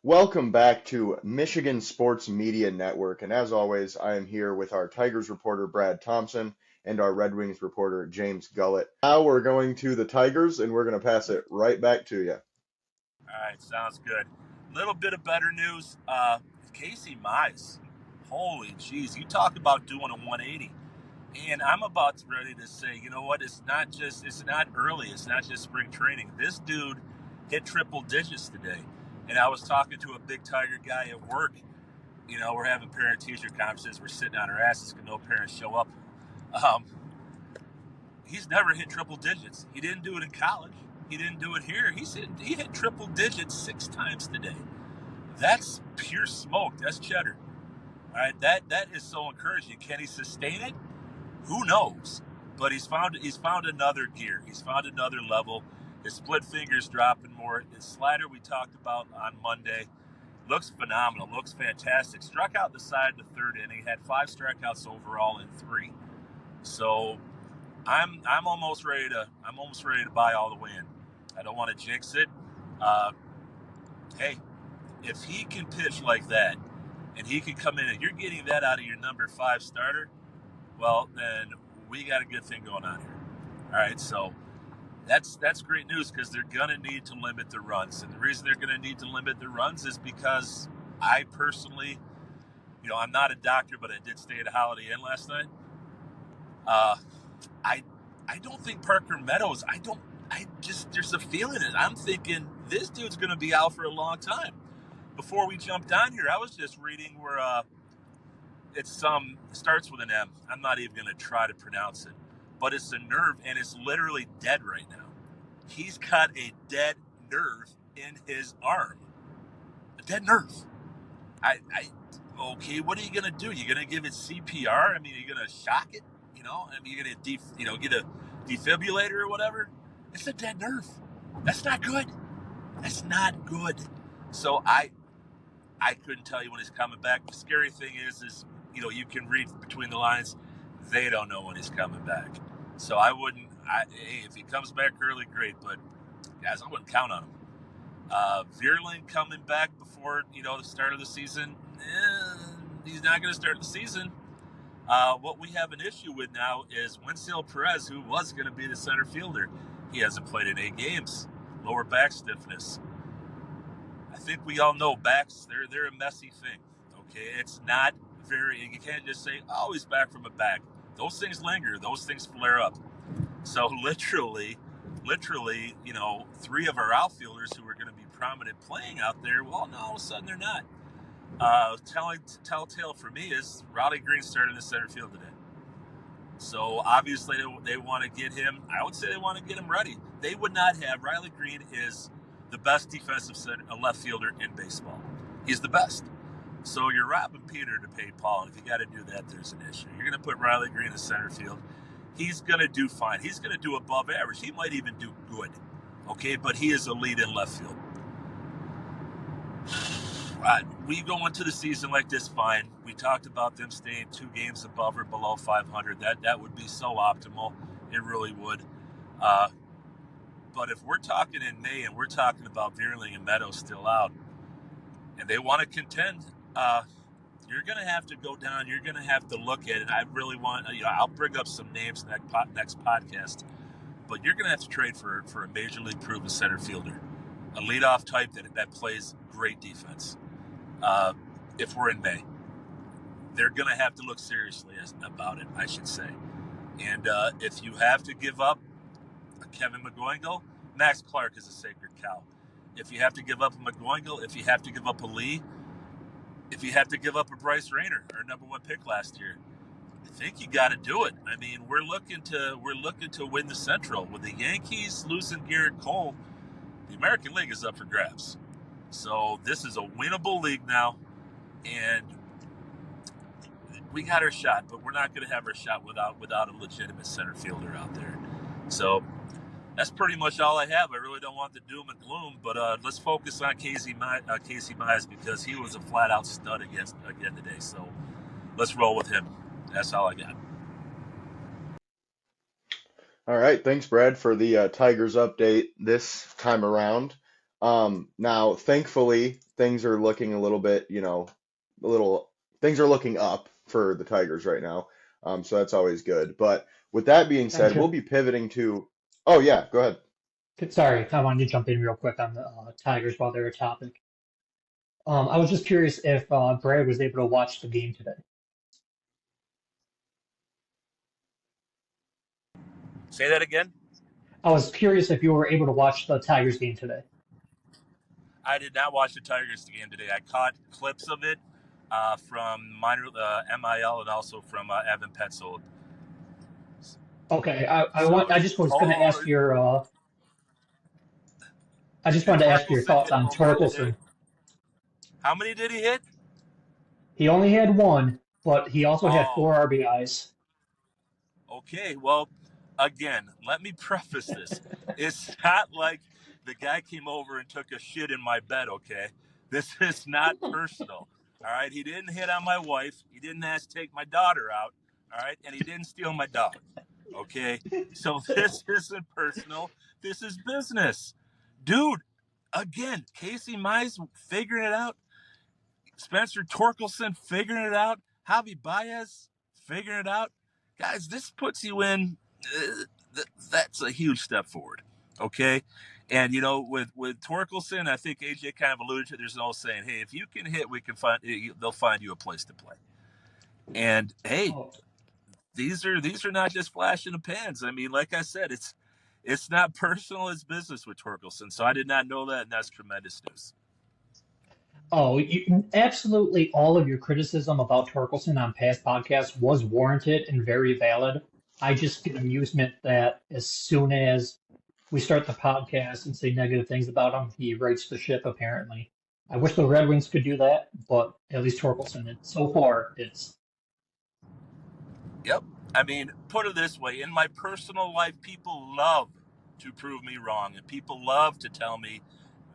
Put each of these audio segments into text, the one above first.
Welcome back to Michigan Sports Media Network. And as always, I am here with our Tigers reporter, Brad Thompson, and our Red Wings reporter, James Gullett. Now we're going to the Tigers, and we're going to pass it right back to you. All right, sounds good. Little bit of better news. Casey Mize. Holy jeez, you talk about doing a 180. And I'm about ready to say, you know what? It's not early. It's not just spring training. This dude hit triple digits today. And I was talking to a big Tiger guy at work. We're having parent-teacher conferences. We're sitting on our asses because no parents show up. Um, he's never hit triple digits. He didn't do it in college. He didn't do it here. He hit triple digits 6 times today. That's pure smoke. That's cheddar. All right, that is so encouraging. Can he sustain it? Who knows? But he's found another gear. He's found another level. His split fingers dropping more. His slider we talked about on Monday looks phenomenal. Looks fantastic. Struck out the side of the third inning. Had 5 strikeouts overall in 3. So I'm almost ready to buy all the way in. I don't want to jinx it. Uh, hey, if he can pitch like that, and he can come in and you're getting that out of your number 5 starter, well, then we got a good thing going on here. All right, so that's great news because they're going to need to limit the runs. And the reason they're going to need to limit the runs is because I personally, I'm not a doctor, but I did stay at a Holiday Inn last night. I I don't think Parker Meadows, there's a feeling that I'm thinking this dude's going to be out for a long time. Before we jumped on here, I was just reading where starts with an M. I'm not even going to try to pronounce it, but it's a nerve, and it's literally dead right now. He's got a dead nerve in his arm. A dead nerve. Okay, what are you going to do? You're going to give it CPR? I mean, you're going to shock it? You're going to get a defibrillator or whatever? It's a dead nerve. That's not good. That's not good. So I couldn't tell you when he's coming back. The scary thing is you can read between the lines. They don't know when he's coming back. So hey, if he comes back early, great. But guys, I wouldn't count on him. Vierling coming back before, the start of the season. He's not going to start the season. What we have an issue with now is Winsell Perez, who was going to be the center fielder. He hasn't played in 8 games. Lower back stiffness. I think we all know backs, they're a messy thing. Okay, it's not you can't just say, oh, he's back from a back. Those things linger. Those things flare up. So literally, 3 of our outfielders who are going to be prominent playing out there, well, no, all of a sudden they're not. Telltale for me is Riley Green started in the center field today. So obviously they want to get him. I would say they want to get him ready. They would not have Riley Green is the best defensive left fielder in baseball. He's the best. So you're robbing Peter to pay Paul, and if you got to do that, there's an issue. You're going to put Riley Green in center field. He's going to do fine. He's going to do above average. He might even do good, okay? But he is a lead in left field. We go into the season like this fine. We talked about them staying 2 games above or below 500. That would be so optimal. It really would. But if we're talking in May and we're talking about Vierling and Meadows still out, and they want to contend, you're going to have to go down. You're going to have to look at it. I really want, I'll bring up some names next podcast, but you're going to have to trade for a major league proven center fielder, a leadoff type that plays great defense. If we're in May, they're going to have to look seriously about it, I should say. And if you have to give up a Kevin McGoingle, Max Clark is a sacred cow. If you have to give up a McGoingle, if you have to give up a Lee, if you have to give up a Bryce Rayner, our number 1 pick last year, I think you got to do it. I mean, we're looking to win the Central. With the Yankees losing Garrett Cole, the American League is up for grabs. So this is a winnable league now, and we got our shot, but we're not going to have our shot without a legitimate center fielder out there. So that's pretty much all I have. I really don't want the doom and gloom, but let's focus on Casey Mize because he was a flat-out stud again today. So let's roll with him. That's all I got. All right, thanks, Brad, for the Tigers update this time around. Now, thankfully, things are looking a little bit, a little things are looking up for the Tigers right now. So that's always good. But with that being And said, we'll be pivoting to. Oh yeah, go ahead. sorry, I wanted to jump in real quick on the Tigers while they're a topic. I was just curious if Brad was able to watch the game today. Say that again. I was curious if you were able to watch the Tigers game today. I did not watch the Tigers game today. I caught clips of it from minor MIL and also from Evan Petzold. Okay, So, I just was going to oh, ask your I just did wanted to ask your Torkelson thoughts hit a on home run today? Torkelson. How many did he hit? He only had one, but he also had Oh, four RBIs. okay. Well, again, let me preface this. It's not like the guy came over and took a shit in my bed, okay? This is not personal. All right. He didn't hit on my wife. He didn't ask to take my daughter out. All right. And he didn't steal my dog. Okay. So this isn't personal. This is business. Dude, again, Casey Mize figuring it out. Spencer Torkelson figuring it out. Javi Baez figuring it out. Guys, this puts you in. That's a huge step forward. Okay. And, with Torkelson, I think AJ kind of alluded to, there's an old saying, hey, if you can hit, they'll find you a place to play. And hey, Oh, these are not just flash in the pans. I mean, like I said, it's not personal, it's business with Torkelson. So I did not know that, and that's tremendous news. absolutely all of your criticism about Torkelson on past podcasts was warranted and very valid. I just get amusement that as soon as we start the podcast and say negative things about him, he rights the ship, apparently. I wish the Red Wings could do that, but at least Torkelson, so far, it's. Yep. I mean, put it this way, in my personal life, people love to prove me wrong, and people love to tell me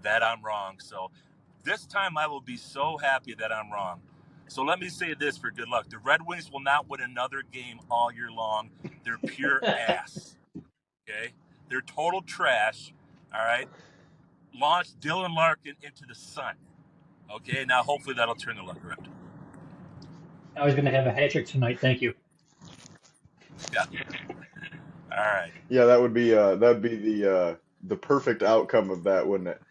that I'm wrong. So this time I will be so happy that I'm wrong. So let me say this for good luck. The Red Wings will not win another game all year long. They're pure ass. Okay? They're total trash. All right? Launch Dylan Larkin into the sun. Okay? Now hopefully that'll turn the luck around. I was going to have a hat trick tonight. Thank you. Yeah. All right. Yeah, that would be the perfect outcome of that, wouldn't it?